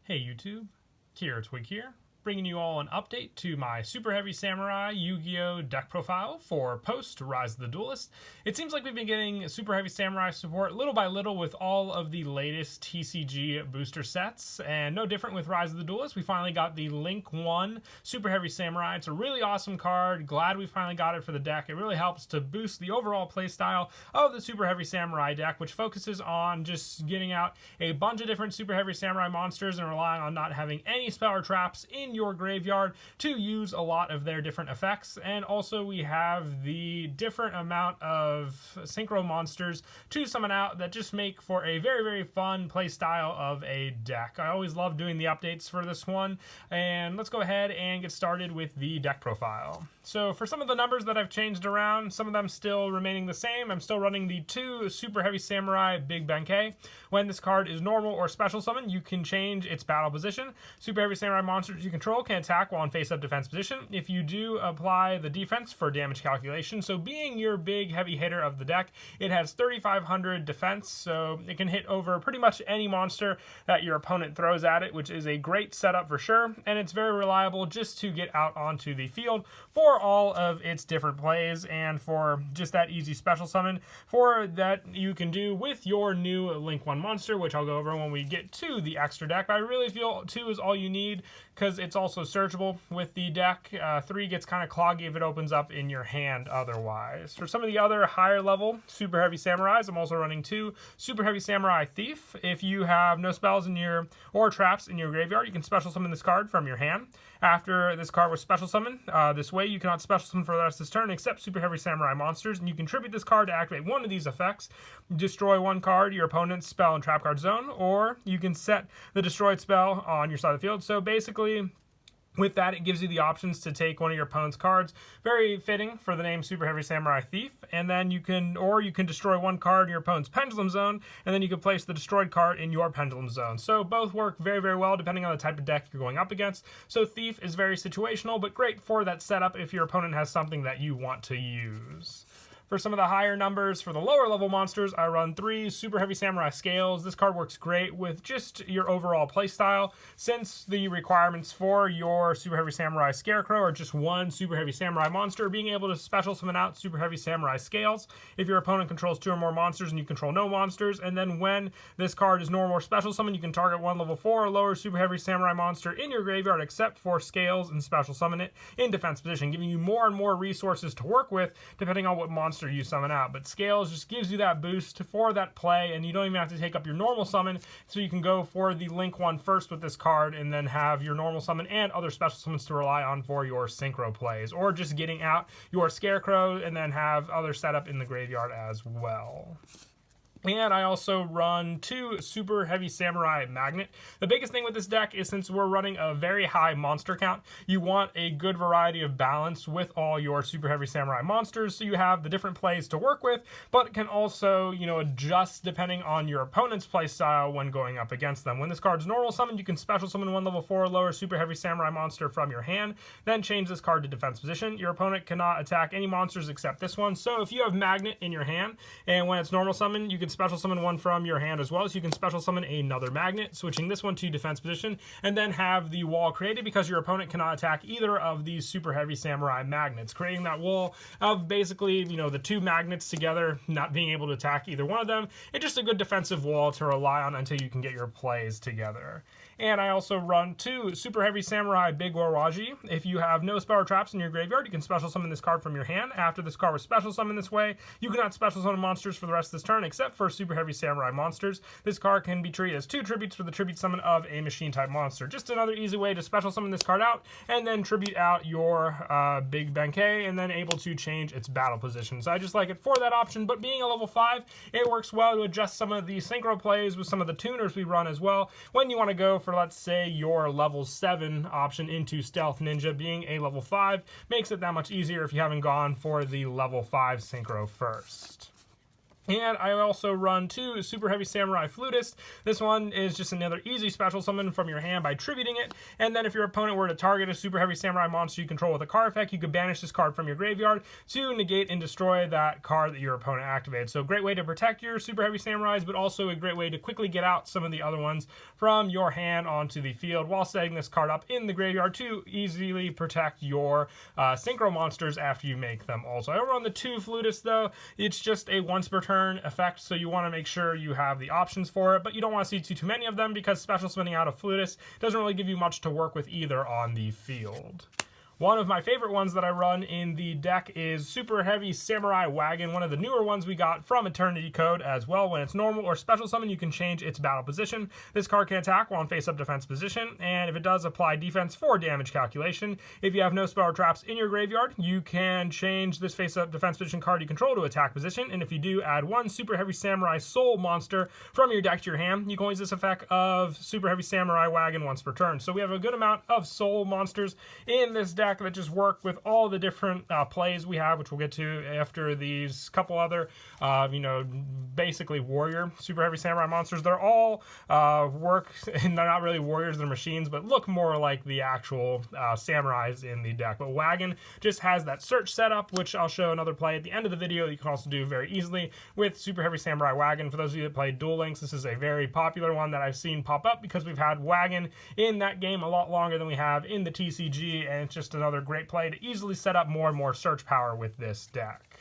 Hey YouTube, Kira Twig here, bringing you all an update to my Super Heavy Samurai Yu-Gi-Oh deck profile for post Rise of the Duelist. It seems like we've been getting Super Heavy Samurai support little by little with all of the latest TCG booster sets, and no different with Rise of the Duelist. We finally got the Link 1 Super Heavy Samurai. It's a really awesome card. Glad we finally got it for the deck. It really helps to boost the overall playstyle of the Super Heavy Samurai deck, which focuses on just getting out a bunch of different Super Heavy Samurai monsters and relying on not having any spell or traps in your graveyard to use a lot of their different effects. And also we have the different amount of synchro monsters to summon out that just make for a very fun play style of a deck. I always love doing the updates for this one, and let's go ahead and get started with the deck profile. So for some of the numbers that I've changed around, some of them still remaining the same. I'm still running the 2 Super Heavy Samurai Big Benk. When this card is normal or special summon, you can change its battle position. Super Heavy Samurai monsters you control can attack while in face-up defense position. If you do, apply the defense for damage calculation. So being your big heavy hitter of the deck, it has 3,500 defense, so it can hit over pretty much any monster that your opponent throws at it, which is a great setup for sure, and it's very reliable just to get out onto the field for all of its different plays, and for just that easy special summon for that you can do with your new Link 1 monster, which I'll go over when we get to the extra deck. But I really feel 2 is all you need because it's also searchable with the deck. 3 gets kind of cloggy if it opens up in your hand otherwise. For some of the other higher level Super Heavy Samurais, I'm also running 2 Super Heavy Samurai Thief. If you have no spells in your or traps in your graveyard, you can special summon this card from your hand. After this card was special summoned, this way you cannot special summon for the rest of this turn except Super Heavy Samurai monsters, and you contribute this card to activate one of these effects. Destroy one card, your opponent's spell and trap card zone, or you can set the destroyed spell on your side of the field. So basically, with that, it gives you the options to take one of your opponent's cards. Very fitting for the name Super Heavy Samurai Thief. And then you can destroy one card in your opponent's pendulum zone, and then you can place the destroyed card in your pendulum zone. So both work very well depending on the type of deck you're going up against. So Thief is very situational, but great for that setup if your opponent has something that you want to use. For some of the higher numbers, for the lower level monsters, I run 3 Super Heavy Samurai Scales. This card works great with just your overall playstyle, since the requirements for your Super Heavy Samurai Scarecrow are just 1 Super Heavy Samurai monster. Being able to special summon out Super Heavy Samurai Scales if your opponent controls 2 or more monsters and you control no monsters. And then when this card is normal or special summon, you can target 1 level 4 or lower Super Heavy Samurai monster in your graveyard except for Scales and special summon it in defense position, giving you more and more resources to work with depending on what monster you summon out. But Scales just gives you that boost for that play, and you don't even have to take up your normal summon, so you can go for the Link 1 first with this card and then have your normal summon and other special summons to rely on for your synchro plays, or just getting out your Scarecrow and then have other setup in the graveyard as well. And I also run 2 Super Heavy Samurai Magnet. The biggest thing with this deck is, since we're running a very high monster count, you want a good variety of balance with all your Super Heavy Samurai monsters, so you have the different plays to work with, but can also, adjust depending on your opponent's play style when going up against them. When this card's normal summon, you can special summon 1 level 4 or lower Super Heavy Samurai monster from your hand, then change this card to defense position. Your opponent cannot attack any monsters except this one. So if you have Magnet in your hand, and when it's normal summon, you can special summon 1 from your hand as well, so you can special summon another Magnet, switching this one to defense position, and then have the wall created because your opponent cannot attack either of these Super Heavy Samurai Magnets, creating that wall of basically, the 2 magnets together not being able to attack either one of them. It's just a good defensive wall to rely on until you can get your plays together. And I also run 2 Super Heavy Samurai Big Guarangi. If you have no spell or traps in your graveyard, you can special summon this card from your hand. After this card was special summoned this way, you cannot special summon monsters for the rest of this turn except for Super Heavy Samurai monsters. This card can be treated as 2 tributes for the tribute summon of a machine type monster. Just another easy way to special summon this card out and then tribute out your Big Benkei, and then able to change its battle position. So I just like it for that option, but being a level 5, it works well to adjust some of the synchro plays with some of the tuners we run as well when you want to go for, let's say, your level 7 option into Stealth Ninja. Being a level 5 makes it that much easier if you haven't gone for the level 5 synchro first. And I also run 2 Superheavy Samurai Flutist. This one is just another easy special summon from your hand by tributing it. And then if your opponent were to target a Superheavy Samurai monster you control with a card effect, you could banish this card from your graveyard to negate and destroy that card that your opponent activated. So a great way to protect your Superheavy Samurais, but also a great way to quickly get out some of the other ones from your hand onto the field while setting this card up in the graveyard to easily protect your synchro monsters after you make them also. I run the 2 Flutists though. It's just a once per turn effect, so you want to make sure you have the options for it, but you don't want to see too many of them because special summoning out a Flutist doesn't really give you much to work with either on the field. One of my favorite ones that I run in the deck is Superheavy Samurai Wagon, one of the newer ones we got from Eternity Code as well. When it's normal or special summon, you can change its battle position. This card can attack while in face-up defense position, and if it does, apply defense for damage calculation. If you have no spell or traps in your graveyard, you can change this face-up defense position card you control to attack position, and if you do, add 1 Superheavy Samurai Soul monster from your deck to your hand. You can use this effect of Superheavy Samurai Wagon once per turn. So we have a good amount of soul monsters in this deck that just work with all the different plays we have, which we'll get to after these couple other, basically warrior Superheavy Samurai monsters. They're all work, and they're not really warriors, they're machines, but look more like the actual samurais in the deck. But Wagon just has that search setup, which I'll show another play at the end of the video that you can also do very easily with Superheavy Samurai Wagon. For those of you that play Duel Links, this is a very popular one that I've seen pop up because we've had Wagon in that game a lot longer than we have in the TCG, and it's just another great play to easily set up more and more search power with this deck.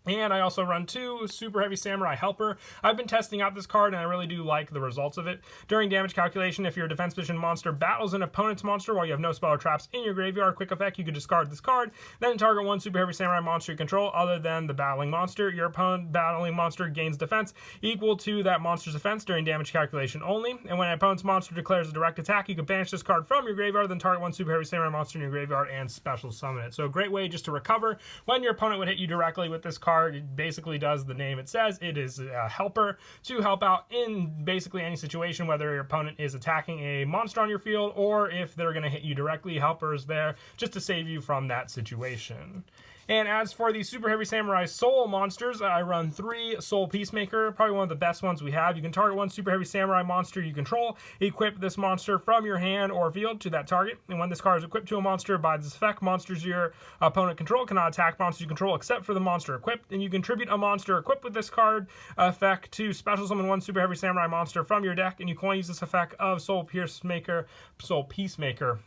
And I also run 2 Superheavy Samurai Helper. I've been testing out this card, and I really do like the results of it. During damage calculation, if your defense position monster battles an opponent's monster while you have no spell or traps in your graveyard, quick effect, you can discard this card. Then target 1 Superheavy Samurai monster you control other than the battling monster. Your opponent battling monster gains defense equal to that monster's defense during damage calculation only. And when an opponent's monster declares a direct attack, you can banish this card from your graveyard, then target 1 Superheavy Samurai monster in your graveyard and special summon it. So a great way just to recover when your opponent would hit you directly with this card. It basically does the name it says. It is a helper to help out in basically any situation, whether your opponent is attacking a monster on your field or if they're going to hit you directly. Helper is there just to save you from that situation. And as for the Superheavy Samurai Soul monsters, I run 3 Soul Peacemaker, probably one of the best ones we have. You can target 1 Superheavy Samurai monster you control, equip this monster from your hand or field to that target, and when this card is equipped to a monster by this effect, monsters your opponent control cannot attack monsters you control except for the monster equipped, and you contribute a monster equipped with this card effect to special summon 1 Superheavy Samurai monster from your deck, and you can only use this effect of Soul Peacemaker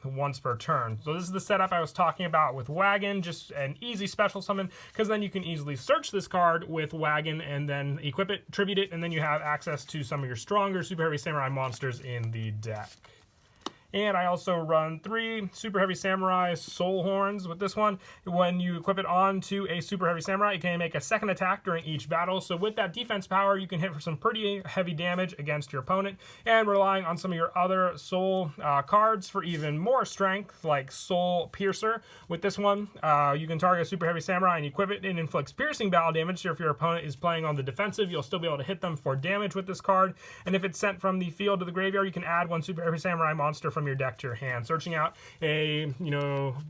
once per turn. So this is the setup I was talking about with Wagon, just an easy special summon, because then you can easily search this card with Wagon and then equip it, tribute it, and then you have access to some of your stronger Superheavy Samurai monsters in the deck. And I also run 3 Superheavy Samurai Soul Horns with this one. When you equip it onto a Superheavy Samurai, it can make a second attack during each battle. So with that defense power, you can hit for some pretty heavy damage against your opponent. And relying on some of your other Soul cards for even more strength, like Soul Piercer. With this one, you can target a Superheavy Samurai and equip it. It inflicts piercing battle damage. So if your opponent is playing on the defensive, you'll still be able to hit them for damage with this card. And if it's sent from the field to the graveyard, you can add 1 Superheavy Samurai monster from your deck to your hand, searching out a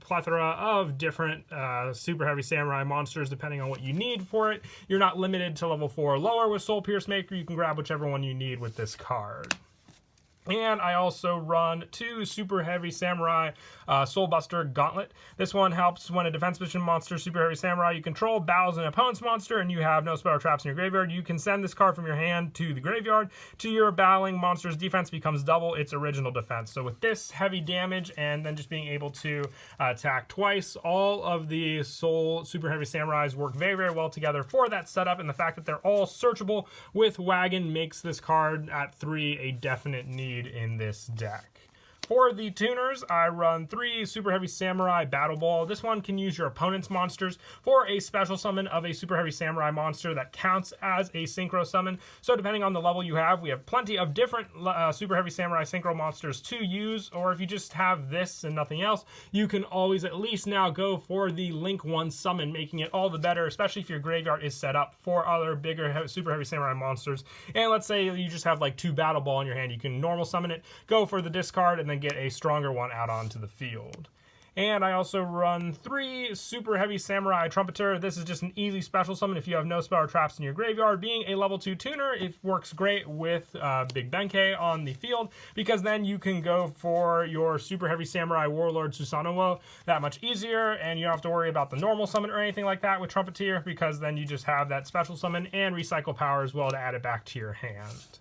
plethora of different Super Heavy Samurai monsters depending on what you need for it. You're not limited to level 4 or lower with Soul Peacemaker. You can grab whichever one you need with this card. And I also run 2 Superheavy Samurai Soulbuster Gauntlet. This one helps when a defense position monster, Superheavy Samurai, you control battles an opponent's monster and you have no spell or traps in your graveyard. You can send this card from your hand to the graveyard. To your battling monster's defense becomes double its original defense. So with this heavy damage and then just being able to attack twice, all of the Soul Superheavy Samurais work very, very well together for that setup. And the fact that they're all searchable with Wagon makes this card at 3 a definite need in this deck. For the tuners, I run 3 Super Heavy Samurai Battle Ball. This one can use your opponent's monsters for a special summon of a Super Heavy Samurai monster that counts as a synchro summon. So depending on the level you have, we have plenty of different Super Heavy Samurai synchro monsters to use, or if you just have this and nothing else, you can always at least now go for the Link 1 summon, making it all the better, especially if your graveyard is set up for other bigger Super Heavy Samurai monsters. And let's say you just have like 2 Battle Ball in your hand, you can normal summon it, go for the discard, and then get a stronger one out onto the field. And I also run 3 Super Heavy Samurai Trumpeter. This is just an easy special summon if you have no spell or traps in your graveyard. Being a level 2 tuner, it works great with Big Benk on the field, because then you can go for your Super Heavy Samurai Warlord Susanoo that much easier, and you don't have to worry about the normal summon or anything like that with Trumpeter, because then you just have that special summon and recycle power as well to add it back to your hand.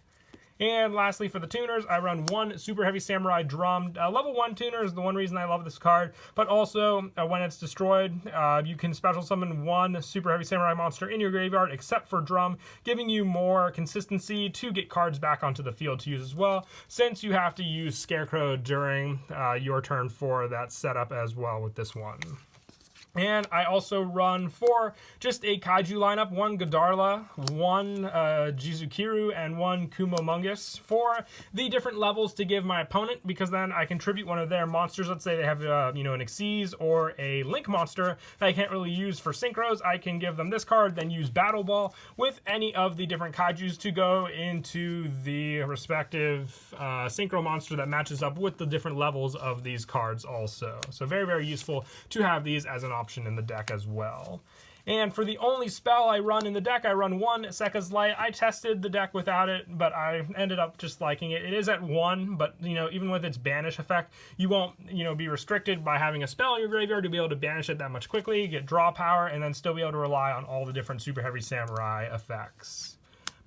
And lastly, for the tuners, I run 1 Super Heavy Samurai Drum. Level 1 tuner is the one reason I love this card, but also when it's destroyed, you can special summon 1 Super Heavy Samurai monster in your graveyard, except for Drum, giving you more consistency to get cards back onto the field to use as well, since you have to use Scarecrow during your turn for that setup as well with this one. And I also run for just a Kaiju lineup, 1 Godarla, 1 Jizukiru, and 1 Kumomungus for the different levels to give my opponent, because then I can tribute one of their monsters. Let's say they have, an Xyz or a Link monster that I can't really use for synchros. I can give them this card, then use Battle Ball with any of the different Kaijus to go into the respective synchro monster that matches up with the different levels of these cards also. So very, very useful to have these as an option in the deck as well. And for the only spell I run in the deck, I run 1 Sekka's Light. I tested the deck without it, but I ended up just liking it. It is at 1, but even with its banish effect, you won't be restricted by having a spell in your graveyard to be able to banish it that much quickly, get draw power, and then still be able to rely on all the different Super Heavy Samurai effects.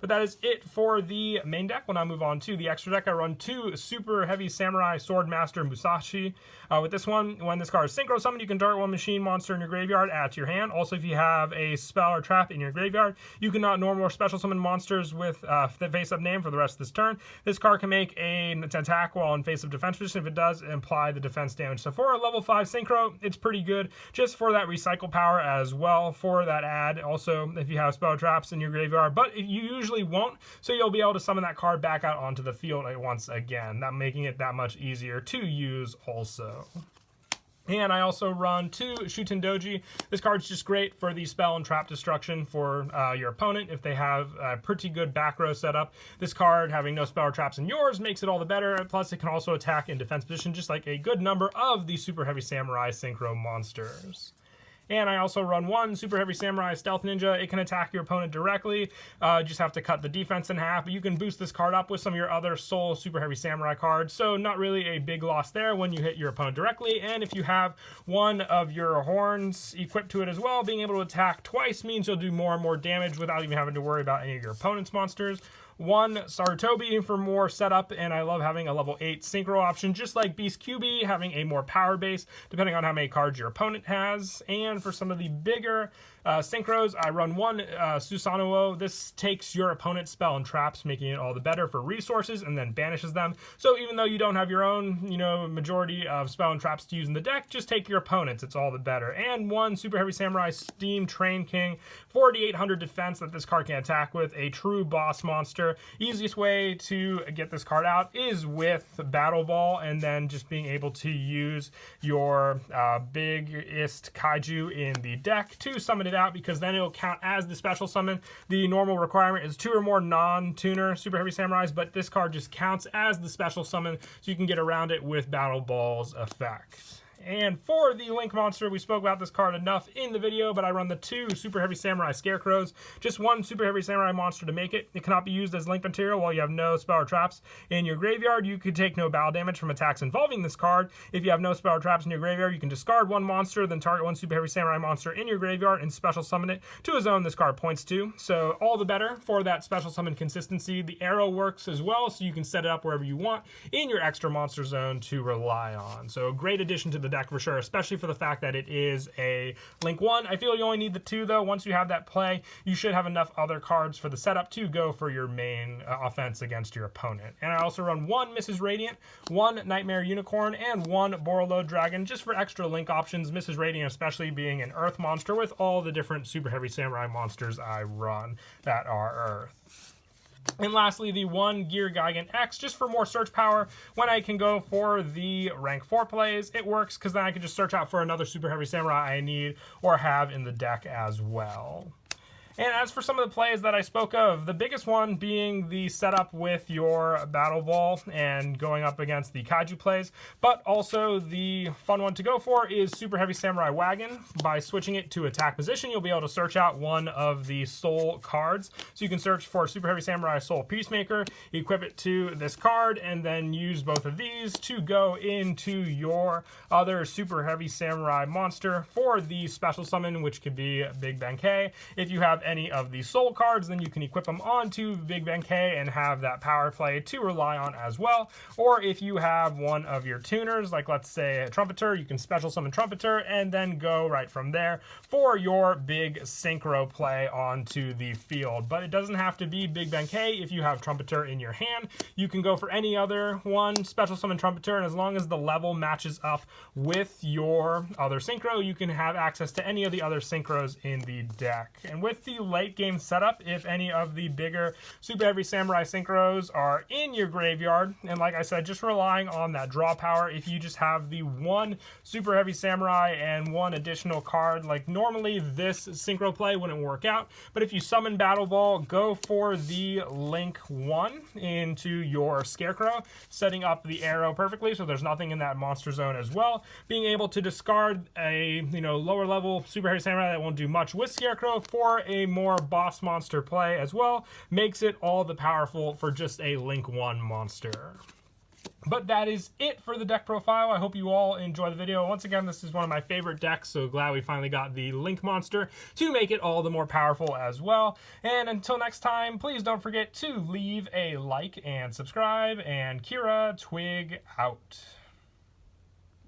But that is it for the main deck. When I move on to the extra deck, I run 2 Super Heavy Samurai Swordmaster Musashi. With this one, when this card is synchro summoned, you can target 1 machine monster in your graveyard, add to your hand. Also, if you have a spell or trap in your graveyard, you cannot normal or special summon monsters with the face-up name for the rest of this turn. This card can make an attack while in face-up defense position. If it does, imply the defense damage. So for a level 5 synchro, it's pretty good, just for that recycle power as well for that add. Also, if you have spell traps in your graveyard, but you usually won't, so you'll be able to summon that card back out onto the field once again, that making it that much easier to use also. And I also run 2 Shuten Doji. This card's just great for the spell and trap destruction for your opponent if they have a pretty good back row setup. This card, having no spell or traps in yours, makes it all the better. Plus, it can also attack in defense position, just like a good number of the Super Heavy Samurai Synchro monsters. And I also run 1 Super Heavy Samurai Stealth Ninja. It can attack your opponent directly. Just have to cut the defense in half. But you can boost this card up with some of your other Soul Super Heavy Samurai cards. So not really a big loss there when you hit your opponent directly. And if you have one of your horns equipped to it as well, being able to attack twice means you'll do more and more damage without even having to worry about any of your opponent's monsters. 1 Sarutobi for more setup, and I love having a level 8 synchro option, just like Beast QB, having a more power base, depending on how many cards your opponent has. And for some of the bigger synchros, I run 1 Susanoo. This takes your opponent's spell and traps, making it all the better for resources, and then banishes them. So even though you don't have your own, majority of spell and traps to use in the deck, just take your opponent's. It's all the better. And 1 Super Heavy Samurai Steam Train King, 4,800 defense that this card can attack with, a true boss monster. Easiest way to get this card out is with Battle Ball, and then just being able to use your biggest Kaiju in the deck to summon it out, because then it'll count as the special summon. The normal requirement is 2 or more non-tuner Super Heavy Samurais, but this card just counts as the special summon, so you can get around it with Battle Ball's effect. And for the Link monster, we spoke about this card enough in the video, but I run the 2 Super Heavy Samurai Scarecrows. Just 1 Super Heavy Samurai monster to make it. It cannot be used as Link material while you have no spell or traps in your graveyard. You could take no battle damage from attacks involving this card. If you have no spell or traps in your graveyard, you can discard 1 monster, then target 1 Super Heavy Samurai monster in your graveyard and special summon it to a zone this card points to. So all the better for that special summon consistency. The arrow works as well, so you can set it up wherever you want in your extra monster zone to rely on. So a great addition to the deck for sure, especially for the fact that it is a Link 1. I feel you only need the 2 though. Once you have that play, you should have enough other cards for the setup to go for your main offense against your opponent. And I also run 1 Mrs. Radiant, 1 Nightmare Unicorn, and 1 Borreload Dragon, just for extra Link options. Mrs. Radiant especially being an Earth monster with all the different Super Heavy Samurai monsters I run that are Earth. And lastly, the 1 Gear Gigan X, just for more search power. When I can go for the rank 4 plays, it works, because then I can just search out for another Super Heavy Samurai I need or have in the deck as well. And as for some of the plays that I spoke of, the biggest one being the setup with your Battle Ball and going up against the Kaiju plays, but also the fun one to go for is Superheavy Samurai Wagon. By switching it to attack position, you'll be able to search out one of the Soul cards. So you can search for Superheavy Samurai Soul Peacemaker, equip it to this card, and then use both of these to go into your other Superheavy Samurai monster for the special summon, which could be Big Benk. If you have any of the Soul cards, then you can equip them onto Big Benk and have that power play to rely on as well. Or if you have one of your tuners, like let's say a Trumpeter, you can special summon Trumpeter and then go right from there for your big synchro play onto the field. But it doesn't have to be Big Benk if you have Trumpeter in your hand. You can go for any other one, special summon Trumpeter, and as long as the level matches up with your other synchro, you can have access to any of the other synchros in the deck. And with the late game setup, if any of the bigger Superheavy Samurai synchros are in your graveyard, and like I said, just relying on that draw power, if you just have the one Superheavy Samurai and one additional card, like normally this synchro play wouldn't work out, but if you summon Battle Ball, go for the Link 1 into your Scarecrow, setting up the arrow perfectly so there's nothing in that monster zone as well. Being able to discard a lower level Superheavy Samurai that won't do much with Scarecrow for a more boss monster play as well makes it all the powerful for just a Link 1 monster. But that is it for the deck profile. I hope you all enjoy the video. Once again, this is one of my favorite decks, so glad we finally got the Link monster to make it all the more powerful as well. And until next time, please don't forget to leave a like and subscribe, and Kira Twig out.